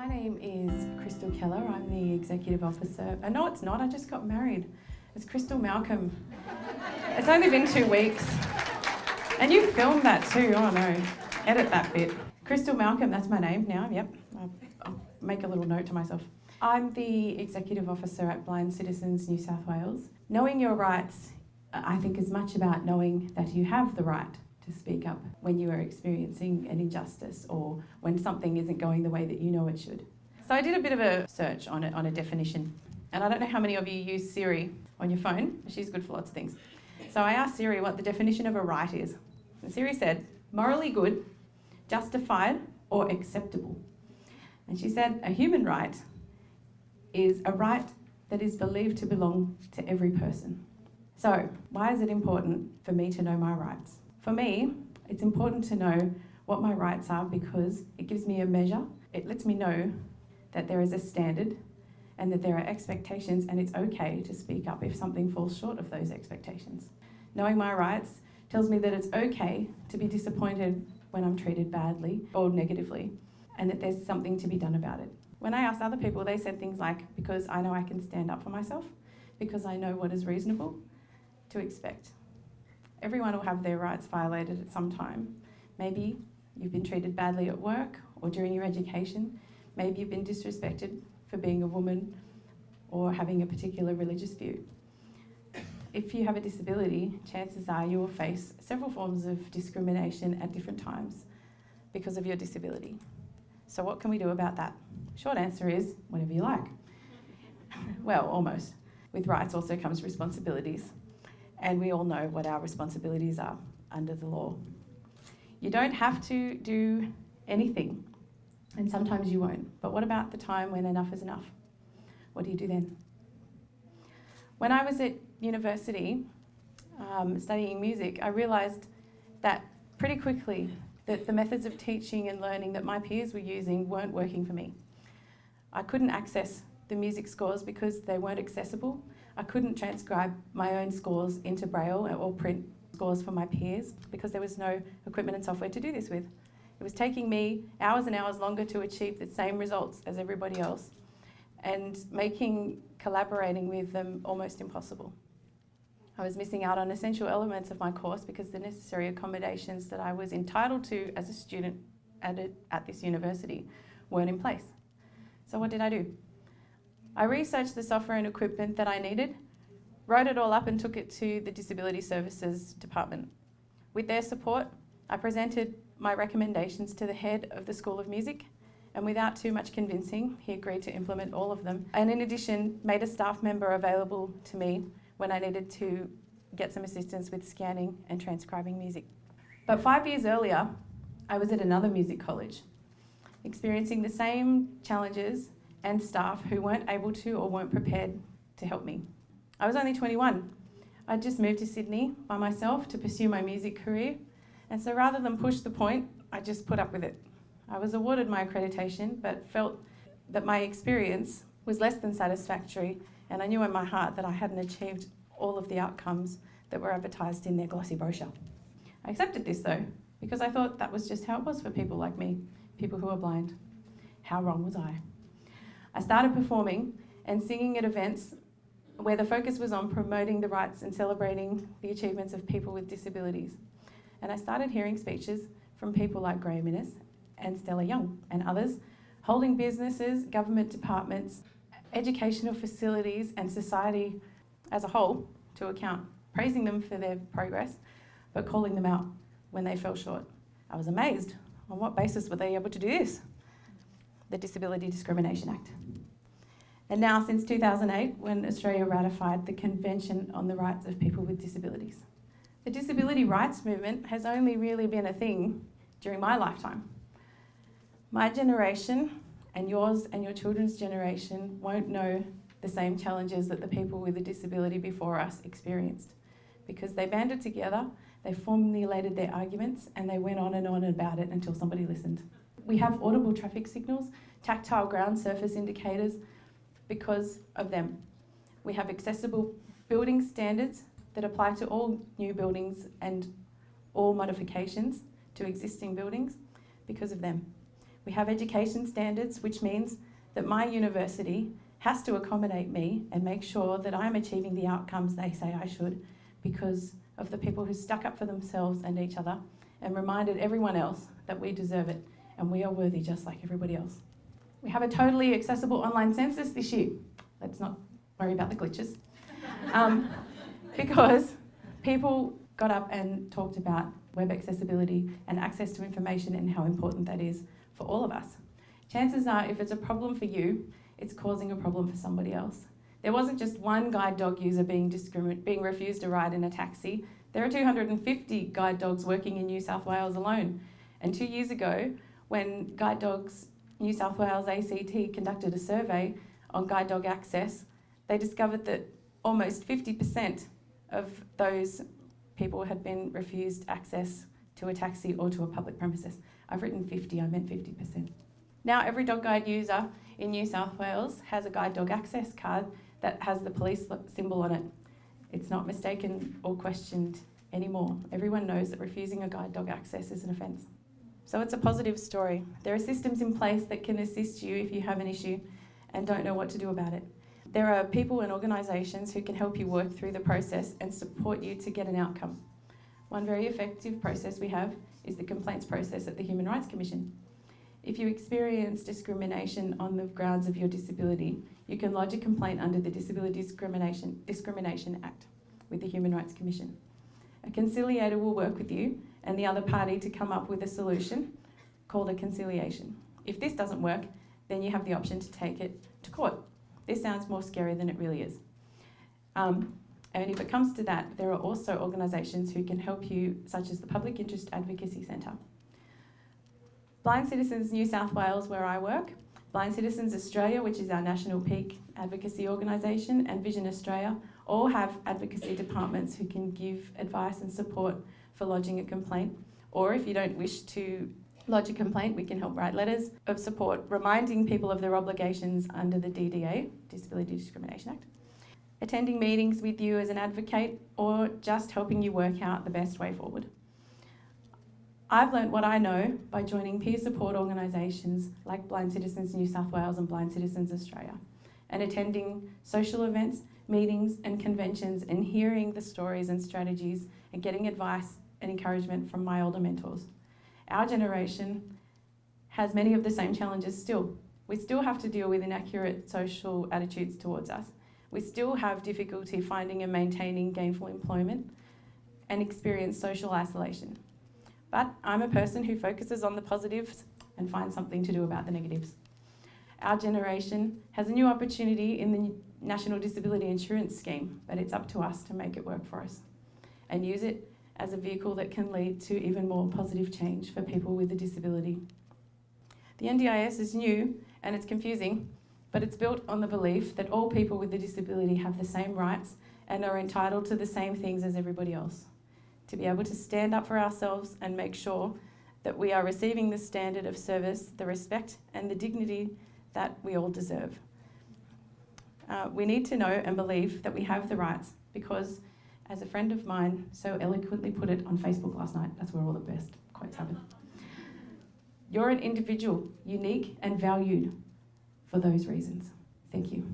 My name is Krystel Keller. I'm the Executive Officer. No, it's not. I just got married. It's Krystel Malcolm. It's only been 2 weeks. And you filmed that too. Oh no. Edit that bit. Krystel Malcolm, that's my name now. Yep. I'll make a little note to myself. I'm the Executive Officer at Blind Citizens New South Wales. Knowing your rights, I think, is much about knowing that you have the right to speak up when you are experiencing an injustice or when something isn't going the way that you know it should. So I did a bit of a search on a definition, and I don't know how many of you use Siri on your phone. She's good for lots of things. So I asked Siri what the definition of a right is. And Siri said, morally good, justified or acceptable. And she said a human right is a right that is believed to belong to every person. So why is it important for me to know my rights? For me, it's important to know what my rights are because it gives me a measure. It lets me know that there is a standard and that there are expectations, and it's okay to speak up if something falls short of those expectations. Knowing my rights tells me that it's okay to be disappointed when I'm treated badly or negatively, and that there's something to be done about it. When I asked other people, they said things like, because I know I can stand up for myself, because I know what is reasonable to expect. Everyone will have their rights violated at some time. Maybe you've been treated badly at work or during your education. Maybe you've been disrespected for being a woman or having a particular religious view. If you have a disability, chances are you will face several forms of discrimination at different times because of your disability. So what can we do about that? Short answer is, whatever you like. Well, almost. With rights also comes responsibilities. And we all know what our responsibilities are under the law. You don't have to do anything, and sometimes you won't. But what about the time when enough is enough? What do you do then? When I was at university studying music, I realised that pretty quickly that the methods of teaching and learning that my peers were using weren't working for me. I couldn't access the music scores because they weren't accessible. I couldn't transcribe my own scores into Braille or print scores for my peers because there was no equipment and software to do this with. It was taking me hours and hours longer to achieve the same results as everybody else and making collaborating with them almost impossible. I was missing out on essential elements of my course because the necessary accommodations that I was entitled to as a student at this university weren't in place. So what did I do? I researched the software and equipment that I needed, wrote it all up and took it to the Disability Services Department. With their support, I presented my recommendations to the head of the School of Music, and without too much convincing, he agreed to implement all of them. And in addition, made a staff member available to me when I needed to get some assistance with scanning and transcribing music. But 5 years earlier, I was at another music college, experiencing the same challenges and staff who weren't able to or weren't prepared to help me. I was only 21. I'd just moved to Sydney by myself to pursue my music career, and so rather than push the point, I just put up with it. I was awarded my accreditation, but felt that my experience was less than satisfactory, and I knew in my heart that I hadn't achieved all of the outcomes that were advertised in their glossy brochure. I accepted this though, because I thought that was just how it was for people like me, people who are blind. How wrong was I? I started performing and singing at events where the focus was on promoting the rights and celebrating the achievements of people with disabilities. And I started hearing speeches from people like Graham Innes and Stella Young and others, holding businesses, government departments, educational facilities and society as a whole to account, praising them for their progress, but calling them out when they fell short. I was amazed. On what basis were they able to do this? The Disability Discrimination Act. And now since 2008, when Australia ratified the Convention on the Rights of People with Disabilities. The disability rights movement has only really been a thing during my lifetime. My generation and yours and your children's generation won't know the same challenges that the people with a disability before us experienced because they banded together, they formulated their arguments, and they went on and on about it until somebody listened. We have audible traffic signals, tactile ground surface indicators because of them. We have accessible building standards that apply to all new buildings and all modifications to existing buildings because of them. We have education standards, which means that my university has to accommodate me and make sure that I'm achieving the outcomes they say I should because of the people who stuck up for themselves and each other and reminded everyone else that we deserve it and we are worthy just like everybody else. We have a totally accessible online census this year. Let's not worry about the glitches. Because people got up and talked about web accessibility and access to information and how important that is for all of us. Chances are, if it's a problem for you, it's causing a problem for somebody else. There wasn't just one guide dog user being refused a ride in a taxi. There are 250 guide dogs working in New South Wales alone. And 2 years ago, when Guide Dogs New South Wales ACT conducted a survey on guide dog access, they discovered that almost 50% of those people had been refused access to a taxi or to a public premises. I've written 50, I meant 50%. Now every dog guide user in New South Wales has a guide dog access card that has the police symbol on it. It's not mistaken or questioned anymore. Everyone knows that refusing a guide dog access is an offence. So it's a positive story. There are systems in place that can assist you if you have an issue and don't know what to do about it. There are people and organisations who can help you work through the process and support you to get an outcome. One very effective process we have is the complaints process at the Human Rights Commission. If you experience discrimination on the grounds of your disability, you can lodge a complaint under the Disability Discrimination Act with the Human Rights Commission. A conciliator will work with you and the other party to come up with a solution called a conciliation. If this doesn't work, then you have the option to take it to court. This sounds more scary than it really is. And if it comes to that, there are also organisations who can help you, such as the Public Interest Advocacy Centre. Blind Citizens New South Wales, where I work, Blind Citizens Australia, which is our national peak advocacy organisation, and Vision Australia all have advocacy departments who can give advice and support for lodging a complaint. Or if you don't wish to lodge a complaint, we can help write letters of support reminding people of their obligations under the DDA, Disability Discrimination Act, attending meetings with you as an advocate, or just helping you work out the best way forward. I've learnt what I know by joining peer support organisations like Blind Citizens New South Wales and Blind Citizens Australia, and attending social events, meetings and conventions and hearing the stories and strategies and getting advice and encouragement from my older mentors. Our generation has many of the same challenges still. We still have to deal with inaccurate social attitudes towards us. We still have difficulty finding and maintaining gainful employment and experience social isolation. But I'm a person who focuses on the positives and finds something to do about the negatives. Our generation has a new opportunity in the National Disability Insurance Scheme, but it's up to us to make it work for us and use it as a vehicle that can lead to even more positive change for people with a disability. The NDIS is new and it's confusing, but it's built on the belief that all people with a disability have the same rights and are entitled to the same things as everybody else. To be able to stand up for ourselves and make sure that we are receiving the standard of service, the respect and the dignity that we all deserve. We need to know and believe that we have the rights because, as a friend of mine so eloquently put it on Facebook last night, that's where all the best quotes happen. You're an individual, unique and valued for those reasons. Thank you.